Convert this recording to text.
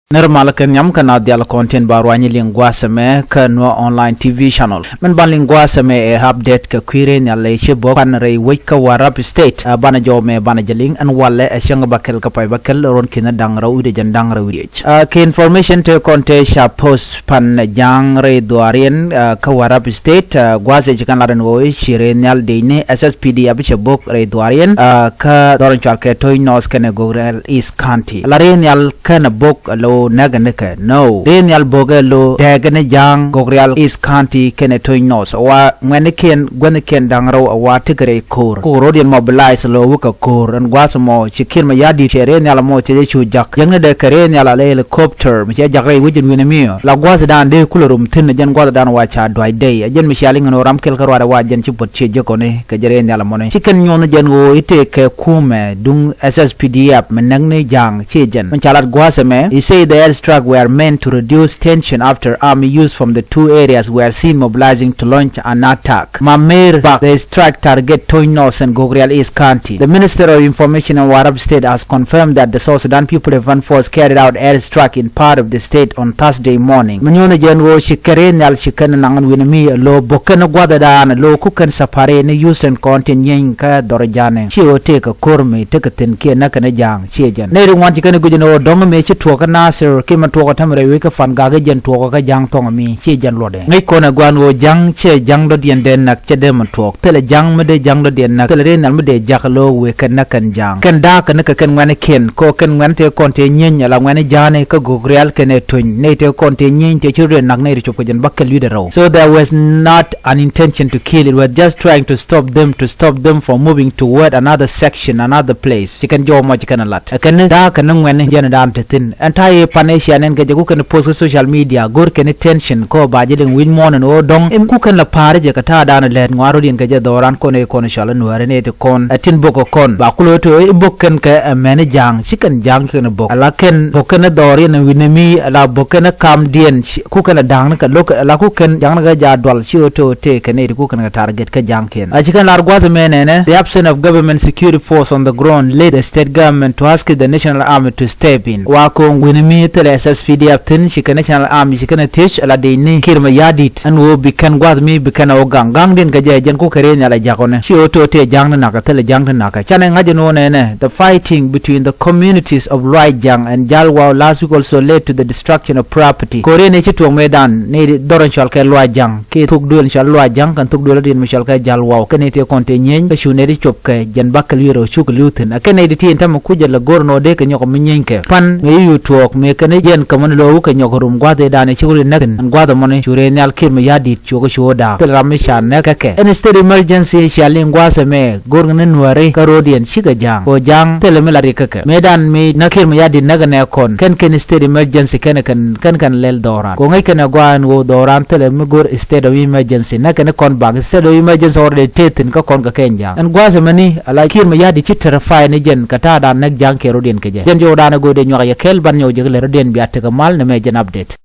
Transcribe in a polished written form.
Normal kan yam kan adial content barwani lingua seme ka no online TV channel. Men ban lingua seme e update ka quire ni alle shibo pan re wika warap state bana jo me bana jaling an walle e shanga bakel ka pai bakel ron kina dang raw de jandang raw ke information to conte sha post pan jang re duarien ka warap state gwaze jikan laden wo shire nyal de ne SSPD abi shibo re duarien ka doron chal ke toy nos kene gogrel East County laren yal kana bok lo naganeka no ren yal bogelo dagane jang gogreal East County kene toy nos wa ngweniken gweniken dangro wa tigre kor rodian mobilize lo wuka kor an gwasmo chikir ma yadi chere nyala mo che chu jak jangne de kare nyala le helicopter mi che jakre wujin winami la gwas dan de kulorum tin jan gwas dan wa cha doi day jen mi shali ngono ram kel karwa wa jen ci bot che jekone ke jere nyala mo ne chiken nyono jen wo ite ke kume dung SSPD app menagne jang che jen man chalat gwasme he say the airstrike were meant to reduce tension after army use from the two areas were seen mobilizing to launch an attack. Mamer back the strike target Toynos and Gogreal East County. The Minister of Information and Warab State has confirmed that the South Sudan People Defense Force carried out airstrike in part of the state on Thursday morning. Manyona jenwo shikaren yal shikan nangan winami lo boken gwadadaan lo kuken sapare ne used and content yen ka dorjane. Chio take a korme take a tenke nakane jang chiejan. Nere want chikan gujino dong me chitwoka nasir kima tuwa tamre wika fan gaga jen tuwa ka jang tonga mi che jan lode ngai kona gwan wo jang che jang do dien den nak che dem tuwa tele jang mede jang do dien nak tele renal mede jaklo we kan nakan jang kan da kan ka kan ngane ken ko kan ngane te konte nyenya la ngane jane ka gogreal kene tun ne te konte nyen te children nak ne richo ko jen bakkel wi de raw so there was not an intention to kill, it was just trying to stop them from moving toward another section, another place chikan jo mo chikan lat kan da kan ngane jen dan te tin antai panesia nen ga jagu kan post social media gor kan tension ko bajidin win monen o dong em ku kan la pare je kata dana len ngwaro din ga je doran ko ne kon shala nuare ne te kon tin boko kon ba kulo to e bokken ka men jang chikan jang kan bok ala ken bokken dori ne winami ala bokken kam dien ku kan dang ka lok ala ku kan jang ga ja dol chi to te kan ne ku kan target ka jang ken a chikan lar gwaze menene the absence of government security force on the ground led the state government to ask the national army to step in wa ko winami tele SSPD tin shika national army shika tish ala de ni kirma yadit an wo bikan gwad mi bikan o gang din ga jen ko kare nyala jakone shi oto te jang na ka tele jang na ka chane ngaje no ne the fighting between the communities of Raijang and Jalwa last week also led to the destruction of property kore ne chitu medan ne doron chal ka Raijang ke tuk dul chal Raijang kan tuk dul din mishal ka Jalwa ke ne te konte nyen ka shune ri chop ka jen bakal yiro chuk lutin akene di tin tam ku jala gorno de ka nyoko minyenke pan me yu tok me kane jen kamon lo ka nyokorum gwade dane churi nakin an gwada mone chure nyal kirma yadit chogo shoda telamisha ne kake en state emergency shaling gwase me gorgne nuare karodian shiga jang ko jang telemilari kake medan me nakirma yadit nagane kon ken state emergency kan lel doran ko ngai kana gwan wo doran telem gor state of emergency nakane kon bang state of emergency orde tetin ka kon ka kenja an gwase mani ala kirma yadit chitara fay ne jen kata dan nak jang kerodien ke jen joda na gode nyoga yakel ban nyoje le rodien biate ka mal ne me jen update